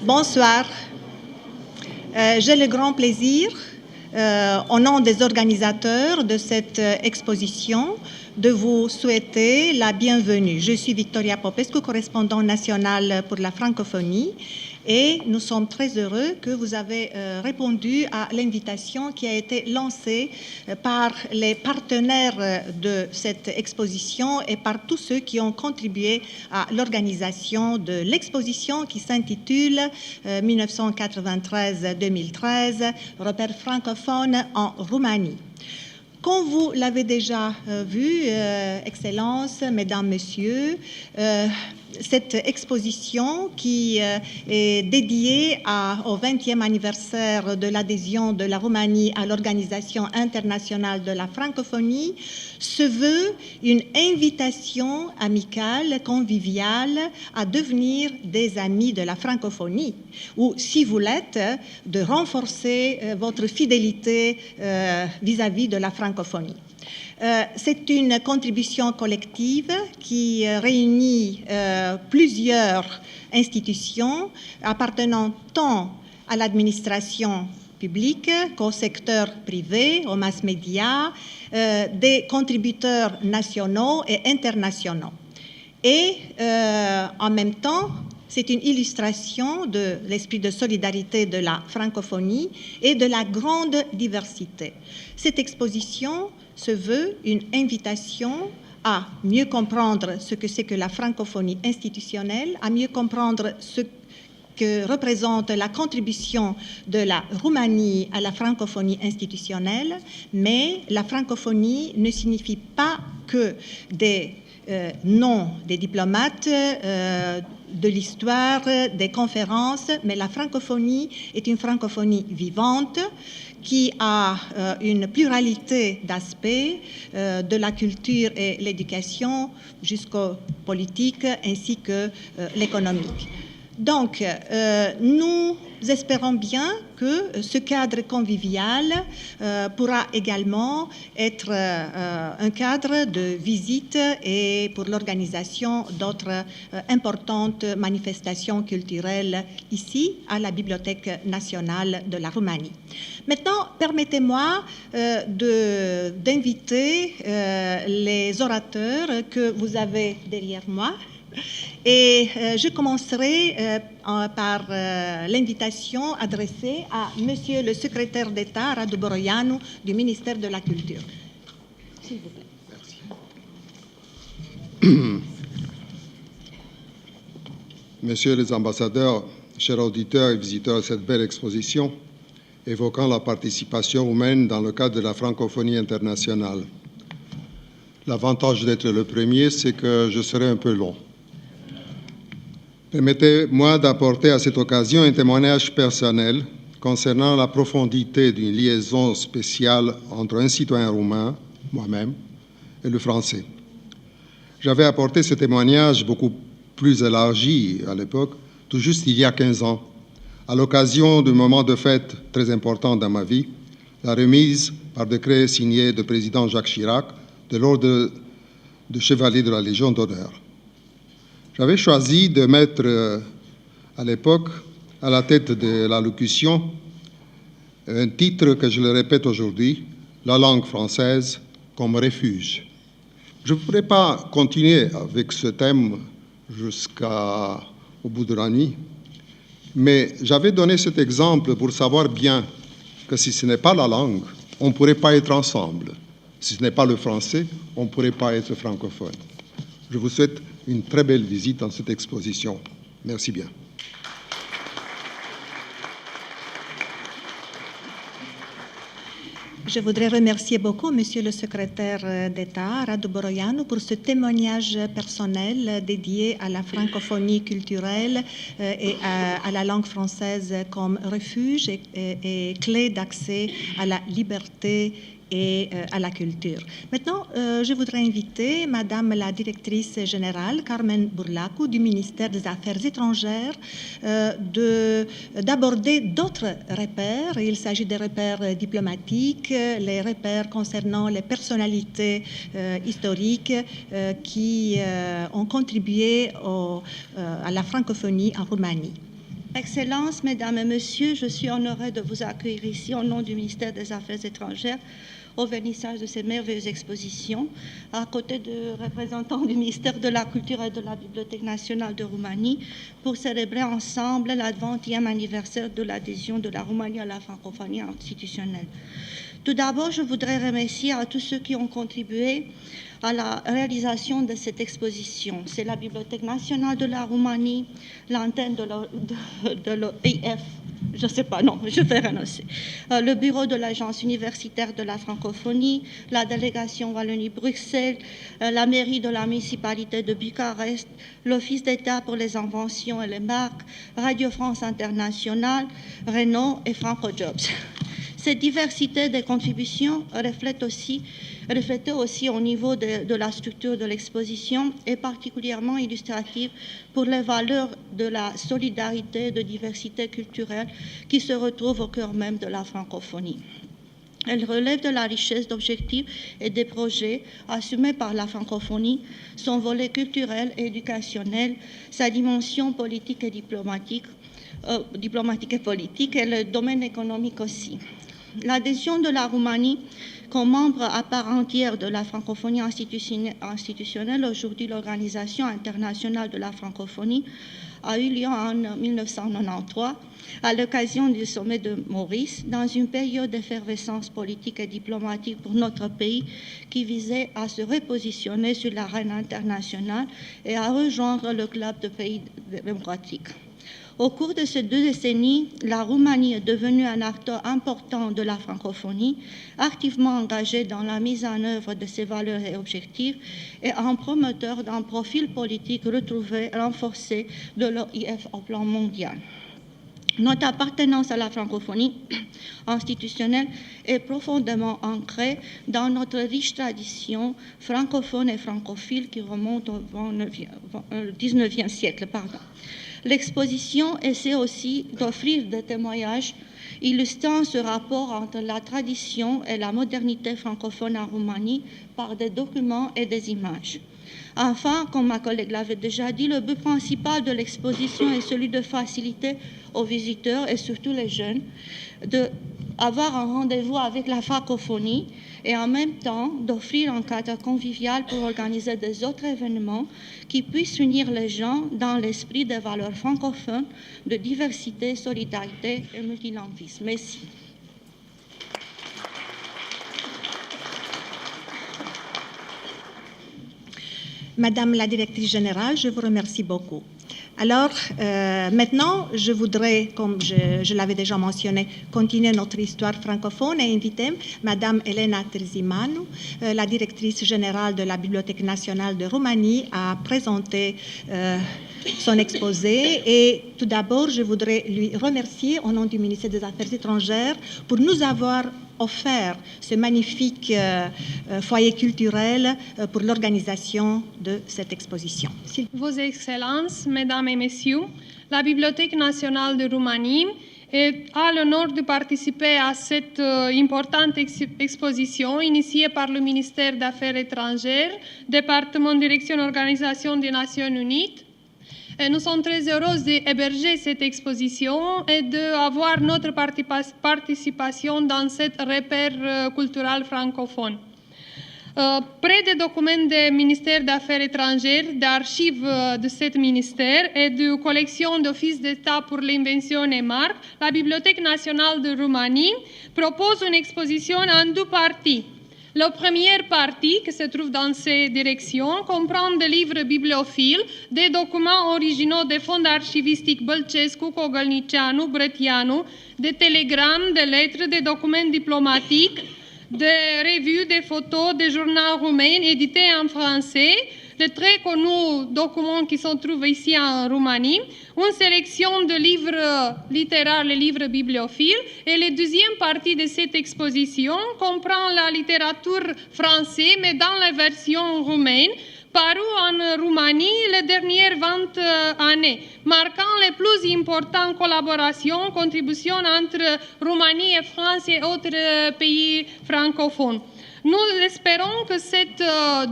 Bonsoir. J'ai le grand plaisir, au nom des organisateurs de cette exposition, de vous souhaiter la bienvenue. Je suis Victoria Popescu, correspondante nationale pour la francophonie, et nous sommes très heureux que vous avez répondu à l'invitation qui a été lancée par les partenaires de cette exposition et par tous ceux qui ont contribué à l'organisation de l'exposition qui s'intitule 1993-2013, repères francophones en Roumanie. Comme vous l'avez déjà vu, Excellences, Mesdames, Messieurs, cette exposition qui est dédiée au 20e anniversaire de l'adhésion de la Roumanie à l'Organisation internationale de la francophonie se veut une invitation amicale, conviviale à devenir des amis de la francophonie, ou si vous l'êtes, de renforcer votre fidélité vis-à-vis de la francophonie. C'est une contribution collective qui réunit plusieurs institutions appartenant tant à l'administration publique qu'au secteur privé, aux mass médias, des contributeurs nationaux et internationaux. Et en même temps, c'est une illustration de l'esprit de solidarité de la francophonie et de la grande diversité. Cette exposition se veut une invitation à mieux comprendre ce que c'est que la francophonie institutionnelle, à mieux comprendre ce que représente la contribution de la Roumanie à la francophonie institutionnelle, mais la francophonie ne signifie pas que des noms des diplomates, de l'histoire, des conférences, mais la francophonie est une francophonie vivante qui a une pluralité d'aspects, de la culture et l'éducation jusqu'aux politiques ainsi que l'économique. Donc, nous espérons bien que ce cadre convivial pourra également être un cadre de visite et pour l'organisation d'autres importantes manifestations culturelles ici à la Bibliothèque nationale de la Roumanie. Maintenant, permettez-moi d'inviter les orateurs que vous avez derrière moi. Et je commencerai par l'invitation adressée à Monsieur le secrétaire d'État Radu Boroianu du ministère de la Culture. S'il vous plaît. Merci. Messieurs les ambassadeurs, chers auditeurs et visiteurs de cette belle exposition évoquant la participation humaine dans le cadre de la francophonie internationale. L'avantage d'être le premier, c'est que je serai un peu long. Permettez-moi d'apporter à cette occasion un témoignage personnel concernant la profondité d'une liaison spéciale entre un citoyen roumain, moi-même, et le français. J'avais apporté ce témoignage beaucoup plus élargi à l'époque, tout juste il y a 15 ans, à l'occasion d'un moment de fête très important dans ma vie, la remise par décret signé du président Jacques Chirac de l'ordre de chevalier de la Légion d'honneur. J'avais choisi de mettre, à l'époque, à la tête de l'allocution, un titre que je le répète aujourd'hui, la langue française comme refuge. Je ne pourrais pas continuer avec ce thème jusqu'au bout de la nuit, mais j'avais donné cet exemple pour savoir bien que si ce n'est pas la langue, on ne pourrait pas être ensemble. Si ce n'est pas le français, on ne pourrait pas être francophone. Je vous souhaite une très belle visite dans cette exposition. Merci bien. Je voudrais remercier beaucoup Monsieur le secrétaire d'État, Radu Boroianu, pour ce témoignage personnel dédié à la francophonie culturelle et à la langue française comme refuge et clé d'accès à la liberté et à la culture. Maintenant, je voudrais inviter Madame la directrice générale, Carmen Burlacu, du ministère des Affaires étrangères, d'aborder d'autres repères. Il s'agit des repères diplomatiques, les repères concernant les personnalités historiques qui ont contribué à la francophonie en Roumanie. Excellences, Mesdames et Messieurs, je suis honorée de vous accueillir ici au nom du ministère des Affaires étrangères au vernissage de ces merveilleuses expositions, à côté de représentants du ministère de la Culture et de la Bibliothèque nationale de Roumanie, pour célébrer ensemble le 20e anniversaire de l'adhésion de la Roumanie à la francophonie institutionnelle. Tout d'abord, je voudrais remercier à tous ceux qui ont contribué à la réalisation de cette exposition. C'est la Bibliothèque nationale de la Roumanie, l'antenne de l'EIF, je ne sais pas, non, je vais renoncer, le bureau de l'Agence universitaire de la francophonie, la délégation Wallonie-Bruxelles, la mairie de la municipalité de Bucarest, l'Office d'État pour les inventions et les marques, Radio France Internationale, Renault et FrancoJobs. Cette diversité des contributions reflète aussi au niveau de la structure de l'exposition est particulièrement illustrative pour les valeurs de la solidarité et de diversité culturelle qui se retrouvent au cœur même de la francophonie. Elle relève de la richesse d'objectifs et des projets assumés par la francophonie, son volet culturel et éducationnel, sa dimension politique et diplomatique et politique et le domaine économique aussi. L'adhésion de la Roumanie comme membre à part entière de la francophonie institutionnelle, aujourd'hui l'Organisation internationale de la francophonie, a eu lieu en 1993 à l'occasion du sommet de Maurice, dans une période d'effervescence politique et diplomatique pour notre pays qui visait à se repositionner sur l'arène internationale et à rejoindre le club de pays démocratiques. Au cours de ces 2 décennies, la Roumanie est devenue un acteur important de la francophonie, activement engagé dans la mise en œuvre de ses valeurs et objectifs et un promoteur d'un profil politique retrouvé, renforcé de l'OIF au plan mondial. Notre appartenance à la francophonie institutionnelle est profondément ancrée dans notre riche tradition francophone et francophile qui remonte au XIXe siècle. L'exposition essaie aussi d'offrir des témoignages illustrant ce rapport entre la tradition et la modernité francophone en Roumanie par des documents et des images. Enfin, comme ma collègue l'avait déjà dit, le but principal de l'exposition est celui de faciliter aux visiteurs et surtout les jeunes d'avoir un rendez-vous avec la francophonie et en même temps d'offrir un cadre convivial pour organiser des autres événements qui puissent unir les gens dans l'esprit des valeurs francophones de diversité, solidarité et multilinguisme. Merci. Madame la directrice générale, je vous remercie beaucoup. Alors, maintenant, je voudrais, comme je l'avais déjà mentionné, continuer notre histoire francophone et inviter Madame Elena Terzimanu, la directrice générale de la Bibliothèque nationale de Roumanie, à présenter son exposé. Et tout d'abord, je voudrais lui remercier au nom du ministère des Affaires étrangères pour nous avoir offert ce magnifique foyer culturel pour l'organisation de cette exposition. Vos Excellences, Mesdames et Messieurs, la Bibliothèque nationale de Roumanie a l'honneur de participer à cette importante exposition initiée par le ministère des Affaires étrangères, département Direction Organisation des Nations Unies. Et nous sommes très heureux d'héberger cette exposition et d'avoir notre participation dans cette repère culturel francophone. Près des documents du ministère des Affaires étrangères, d'archives de ce ministère et de collections d'offices d'État pour l'invention et marques, la Bibliothèque nationale de Roumanie propose une exposition en 2 parties. La première partie, qui se trouve dans ces directions, comprend des livres bibliophiles, des documents originaux des fonds archivistiques Bălcescu, Cogălnicianu, Brătianu, des télégrammes, des lettres, des documents diplomatiques, des revues, des photos, des journaux roumains édités en français, de très connus documents qui sont trouvés ici en Roumanie, une sélection de livres littéraires, les livres bibliophiles, et la deuxième partie de cette exposition comprend la littérature française, mais dans la version roumaine, paru en Roumanie les dernières 20 années, marquant les plus importantes collaborations, contributions entre Roumanie et France et autres pays francophones. Nous espérons que cet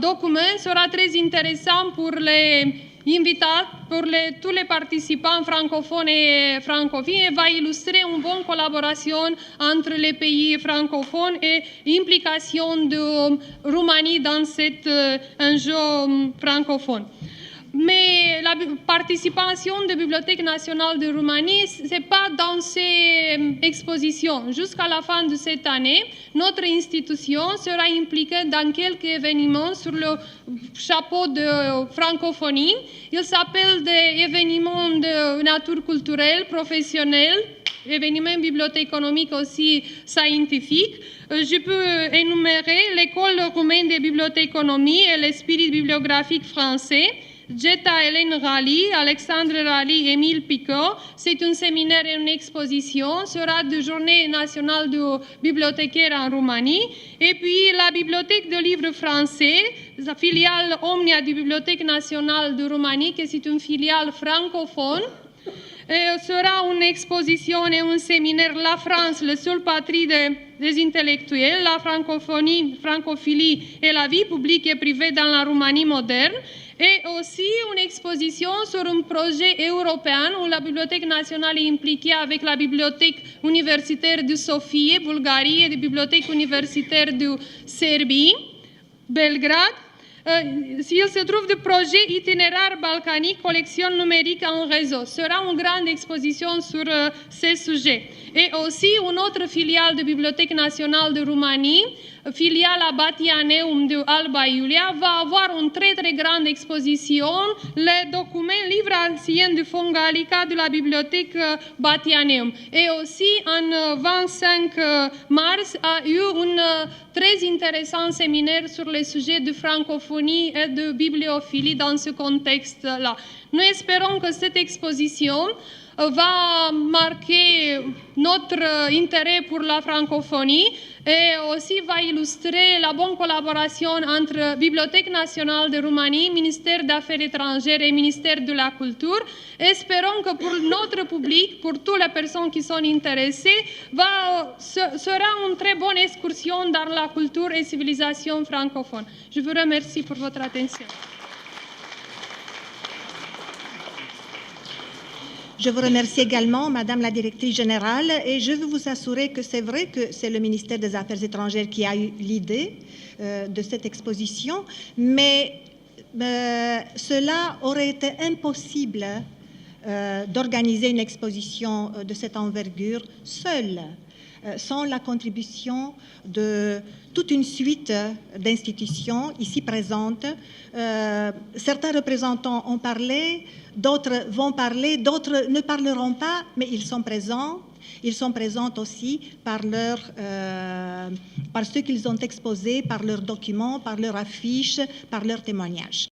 document sera très intéressant pour les invitat pour tous les participants francophones et francophiles et va illustrer une bonne collaboration entre les pays francophones et l'implication de Roumanie dans cet enjeu francophone. Mais la participation de la Bibliothèque nationale de Roumanie, ce n'est pas dans ces expositions. Jusqu'à la fin de cette année, notre institution sera impliquée dans quelques événements sur le chapeau de francophonie. Ils s'appellent des événements de nature culturelle, professionnelle, événements bibliothéconomiques aussi scientifiques. Je peux énumérer l'École roumaine de bibliothéconomie et l'Esprit bibliographique français, Geta Hélène Rally, Alexandre Rally, Émile Picot. C'est un séminaire et une exposition. Sera de Journée nationale du bibliothécaire en Roumanie. Et puis la Bibliothèque de livres français, la filiale Omnia de Bibliothèque nationale de Roumanie, qui est une filiale francophone. Sera une exposition et un séminaire La France, le seul patrie des intellectuels, la francophilie et la vie publique et privée dans la Roumanie moderne. Et aussi une exposition sur un projet européen où la Bibliothèque nationale est impliquée avec la Bibliothèque universitaire de Sofie, Bulgarie, et la Bibliothèque universitaire de Serbie, Belgrade. Il se trouve le projet itinéraire balkanique, collection numérique en réseau. Ce sera une grande exposition sur ces sujets. Et aussi une autre filiale de Bibliothèque nationale de Roumanie, filiale à Batianeum de Alba Iulia, va avoir une très très grande exposition, les documents, livres anciens du Fonds Gallica de la Bibliothèque Batianeum. Et aussi, en 25 mars, a eu un très intéressant séminaire sur les sujets de francophonie et de bibliophilie dans ce contexte-là. Nous espérons que cette exposition va marquer notre intérêt pour la francophonie et aussi va illustrer la bonne collaboration entre Bibliothèque nationale de Roumanie, Ministère des Affaires étrangères et Ministère de la Culture. Espérons que pour notre public, pour toutes les personnes qui sont intéressées, sera une très bonne excursion dans la culture et civilisation francophone. Je vous remercie pour votre attention. Je vous remercie également, Madame la Directrice Générale, et je veux vous assurer que c'est vrai que c'est le ministère des Affaires étrangères qui a eu l'idée de cette exposition, mais cela aurait été impossible d'organiser une exposition de cette envergure seule, sans la contribution de toute une suite d'institutions ici présentes. Certains représentants ont parlé, d'autres vont parler, d'autres ne parleront pas, mais ils sont présents. Ils sont présents aussi par ce qu'ils ont exposé, par leurs documents, par leurs affiches, par leurs témoignages.